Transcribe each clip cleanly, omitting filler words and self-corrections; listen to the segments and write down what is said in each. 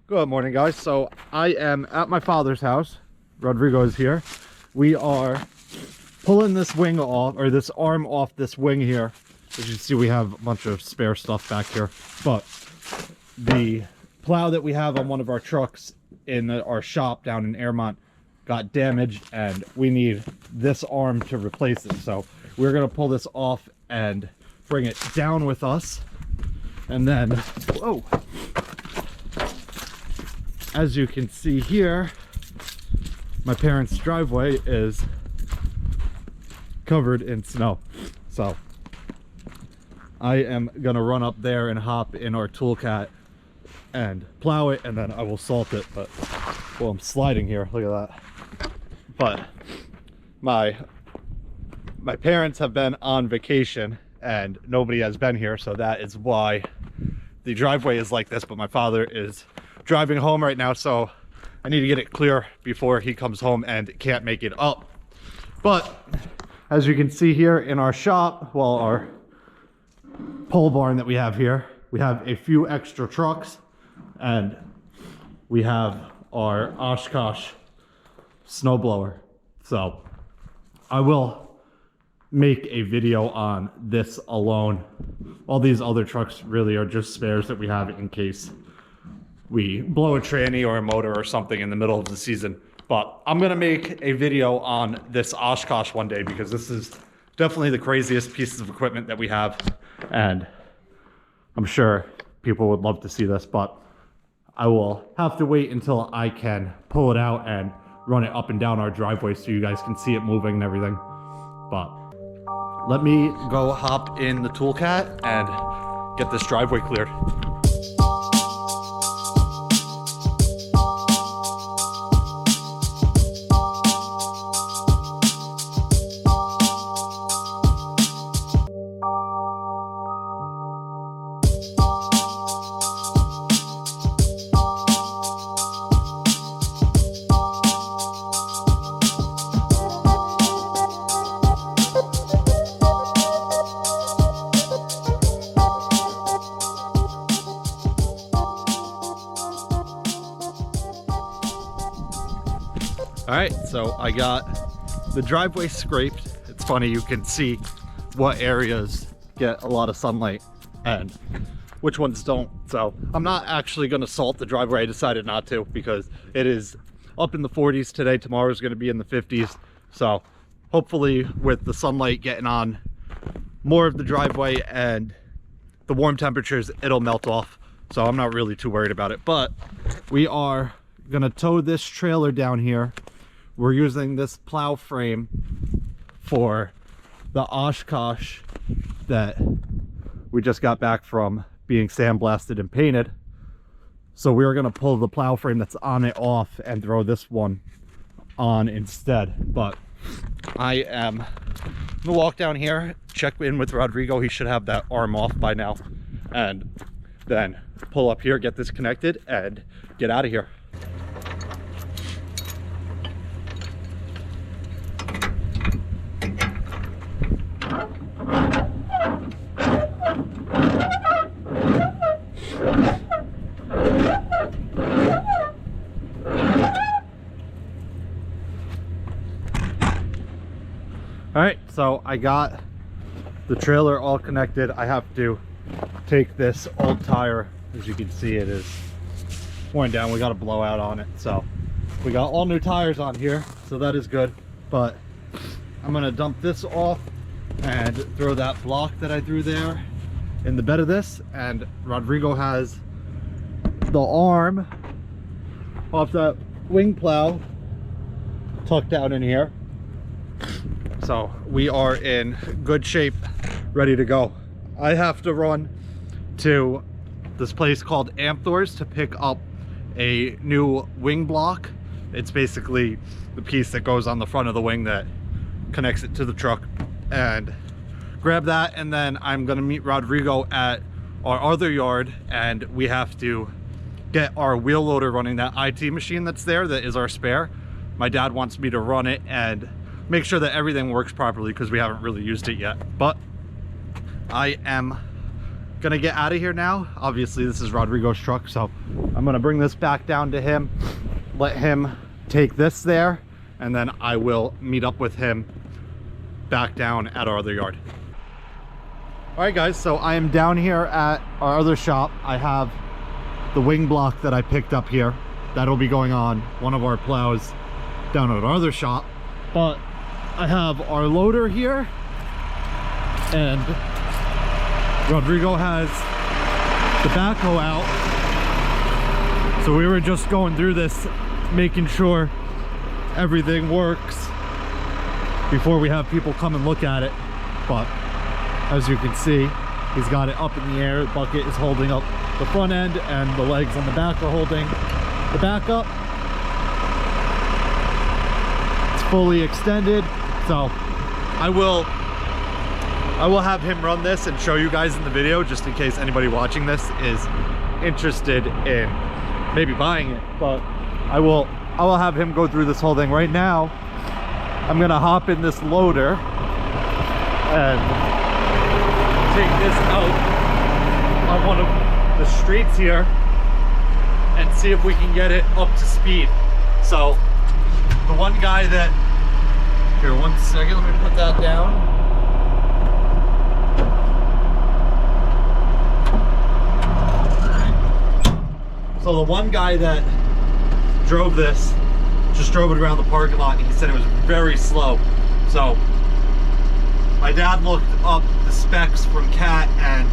Good morning, guys. So I am at my father's house. Rodrigo is here. We are pulling this wing off, or this arm off this wing here. As you can see, we have a bunch of spare stuff back here, but the plow that we have on one of our trucks in our shop down in Airmont got damaged, and we need this arm to replace it. So we're going to pull this off and bring it down with us. And then, whoa, as you can see here, my parents' driveway is covered in snow. So I am gonna run up there and hop in our toolcat and plow it, and then I will salt it. But well, I'm sliding here, look at that. But my parents have been on vacation and nobody has been here, so that is why the driveway is like this. But my father is driving home right now, so I need to get it clear before he comes home and can't make it up. But as you can see here in our shop, well, our pole barn that we have here, we have a few extra trucks, and we have our Oshkosh snowblower. So I will make a video on this alone. All these other trucks really are just spares that we have in case we blow a tranny or a motor or something in the middle of the season. But I'm gonna make a video on this Oshkosh one day, because this is definitely the craziest pieces of equipment that we have, and I'm sure people would love to see this. But I will have to wait until I can pull it out and run it up and down our driveway so you guys can see it moving and everything. But let me go hop in the toolcat and get this driveway cleared. All right, so I got the driveway scraped. It's funny, you can see what areas get a lot of sunlight and which ones don't. So I'm not actually gonna salt the driveway. I decided not to, because it is up in the 40s today. Tomorrow is gonna be in the 50s. So hopefully with the sunlight getting on more of the driveway and the warm temperatures, it'll melt off. So I'm not really too worried about it. But we are gonna tow this trailer down here. We're using this plow frame for the Oshkosh that we just got back from being sandblasted and painted. So we are going to pull the plow frame that's on it off and throw this one on instead. But I am going to walk down here, check in with Rodrigo. He should have that arm off by now. And then pull up here, get this connected, and get out of here. All right, so I got the trailer all connected. I have to take this old tire. As you can see, it is worn down. We got a blowout on it. So we got all new tires on here, so that is good. But I'm gonna dump this off and throw that block that I threw there in the bed of this. And Rodrigo has the arm off that wing plow tucked down in here. So we are in good shape, ready to go. I have to run to this place called Amthor's to pick up a new wing block. It's basically the piece that goes on the front of the wing that connects it to the truck, and grab that. And then I'm gonna meet Rodrigo at our other yard, and we have to get our wheel loader running, that IT machine that's there that is our spare. My dad wants me to run it and make sure that everything works properly, because we haven't really used it yet. But I am gonna get out of here now. Obviously this is Rodrigo's truck, so I'm gonna bring this back down to him, let him take this there, and then I will meet up with him back down at our other yard. All right guys, so I am down here at our other shop. I have the wing block that I picked up here. That'll be going on one of our plows down at our other shop. But I have our loader here, and Rodrigo has the backhoe out. So we were just going through this, making sure everything works before we have people come and look at it. But as you can see, he's got it up in the air. The bucket is holding up the front end, and the legs on the back are holding the back up. It's fully extended, so I will have him run this and show you guys in the video, just in case anybody watching this is interested in maybe buying it. But I will have him go through this whole thing. Right now I'm gonna hop in this loader and take this out on one of the streets here and see if we can get it up to speed. So the one guy that, here, one second, let me put that down. So the one guy that drove this just drove it around the parking lot, and he said it was very slow. So my dad looked up the specs from Cat, and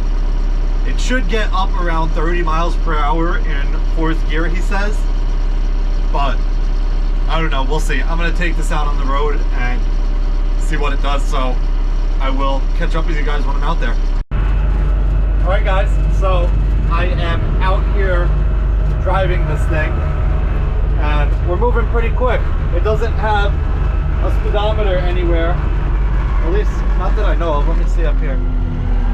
it should get up around 30 miles per hour in fourth gear, he says. But I don't know, we'll see. I'm gonna take this out on the road and see what it does. So I will catch up with you guys when I'm out there. All right guys, so I am out here driving this thing, and we're moving pretty quick. It doesn't have a speedometer anywhere, at least not that I know of. Let me see up here.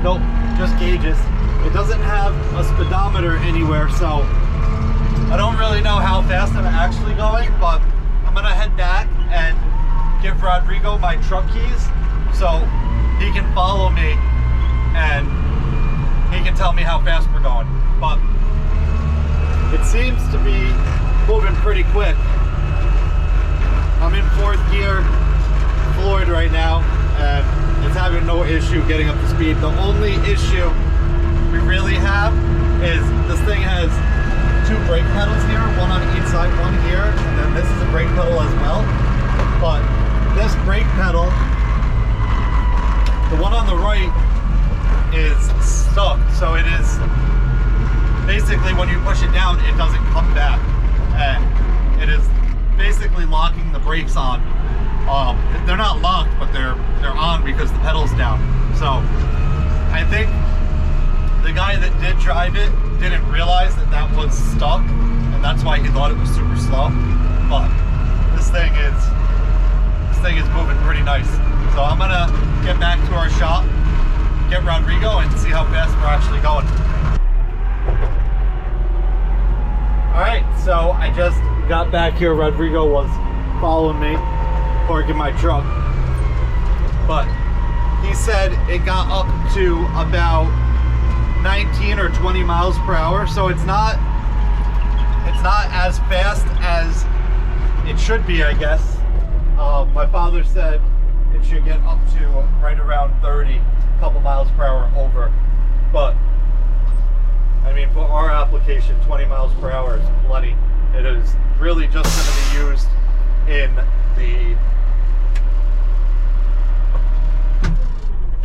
Nope, just gauges. It doesn't have a speedometer anywhere, so I don't really know how fast I'm actually going, but I'm gonna head back and give Rodrigo my truck keys so he can follow me and he can tell me how fast we're going. But it seems to be moving pretty quick. I'm in fourth gear, Floyd right now, and it's having no issue getting up to speed. The only issue we really have is this thing has two brake pedals here, one on each side, one here, and then this is a brake pedal as well. But this brake pedal, the one on the right, is stuck. So it is basically, when you push it down, it doesn't come back, and it is basically locking the brakes on. They're not locked, but they're on because the pedal's down. So I think the guy that did drive it didn't realize that that was stuck, and that's why he thought it was super slow. But this thing is moving pretty nice. So I'm gonna get back to our shop, get Rodrigo, and see how fast we're actually going. All right, so I just got back here. Rodrigo was following me, parking my truck, but he said it got up to about 19 or 20 miles per hour, so it's not as fast as it should be, I guess. My father said it should get up to right around 30, a couple miles per hour over, but I mean, for our application, 20 miles per hour is plenty. It is really just going to be used in the...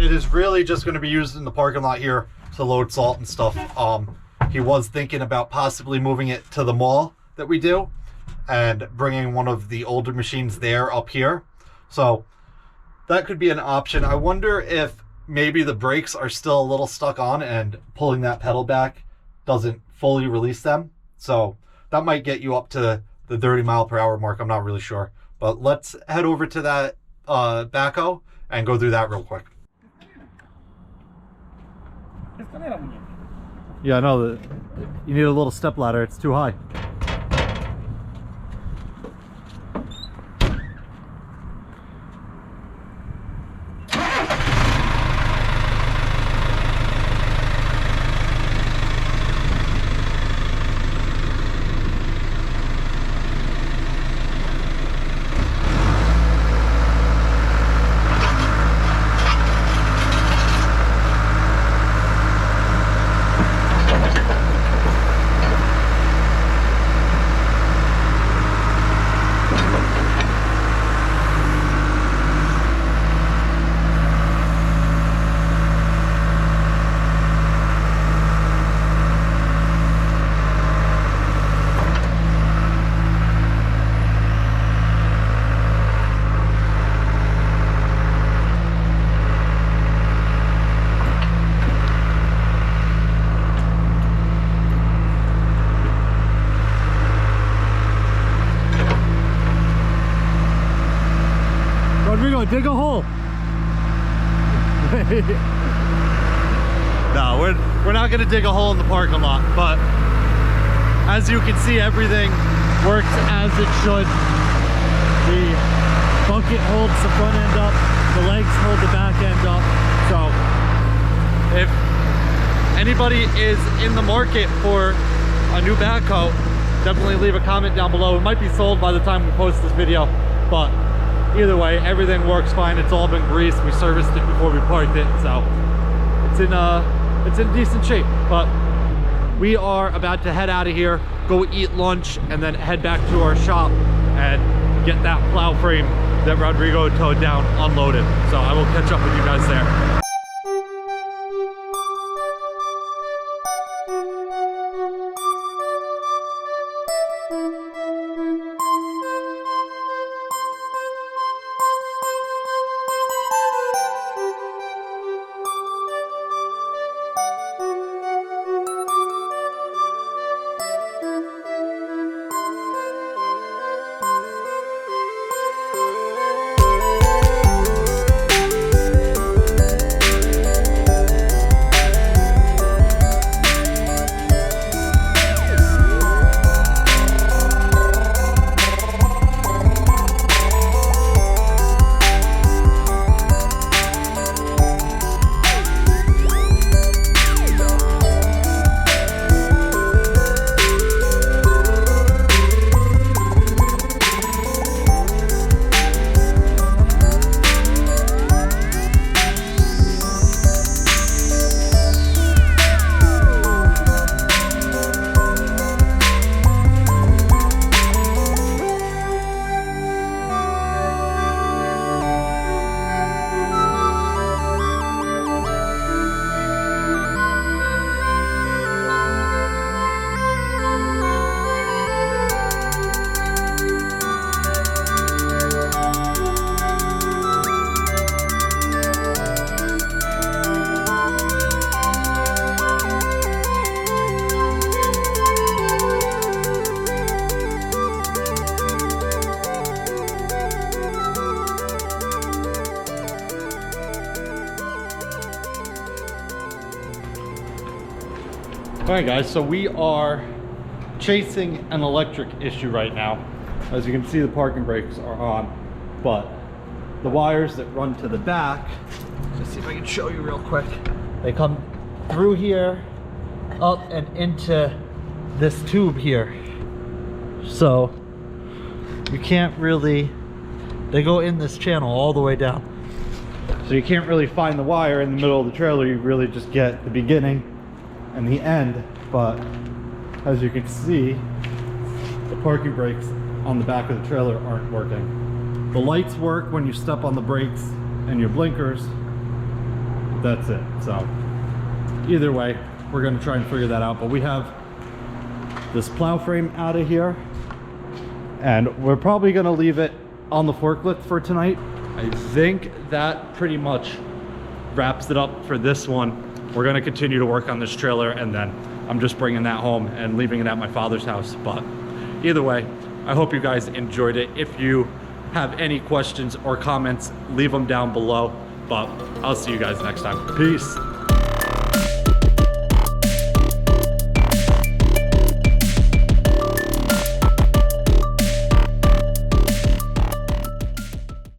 It is really just going to be used in the parking lot here to load salt and stuff. He was thinking about possibly moving it to the mall that we do and bringing one of the older machines there up here. So that could be an option. I wonder if maybe the brakes are still a little stuck on and pulling that pedal back doesn't fully release them. So that might get you up to the 30 mile per hour mark. I'm not really sure, but let's head over to that backhoe and go through that real quick. Yeah, I know that you need a little step ladder. It's too high. on, dig a hole. No, we're not gonna dig a hole in the parking lot, but as you can see, everything works as it should. The bucket holds the front end up, the legs hold the back end up. So if anybody is in the market for a new backhoe, definitely leave a comment down below. It might be sold by the time we post this video, but either way, everything works fine. It's all been greased. We serviced it before we parked it, so it's in decent shape. But we are about to head out of here, go eat lunch, and then head back to our shop and get that plow frame that Rodrigo towed down unloaded. So I will catch up with you guys there. Alright guys, so we are chasing an electric issue right now. As you can see, the parking brakes are on, but the wires that run to the back, let's see if I can show you real quick. They come through here, up and into this tube here. So you can't really, they go in this channel all the way down. So you can't really find the wire in the middle of the trailer. You really just get the beginning and the end. But as you can see, the parking brakes on the back of the trailer aren't working. The lights work when you step on the brakes and your blinkers. That's it. So either way, we're going to try and figure that out. But we have this plow frame out of here, and we're probably going to leave it on the forklift for tonight. I think that pretty much wraps it up for this one. We're going to continue to work on this trailer, and then I'm just bringing that home and leaving it at my father's house. But either way, I hope you guys enjoyed it. If you have any questions or comments, leave them down below. But I'll see you guys next time. Peace.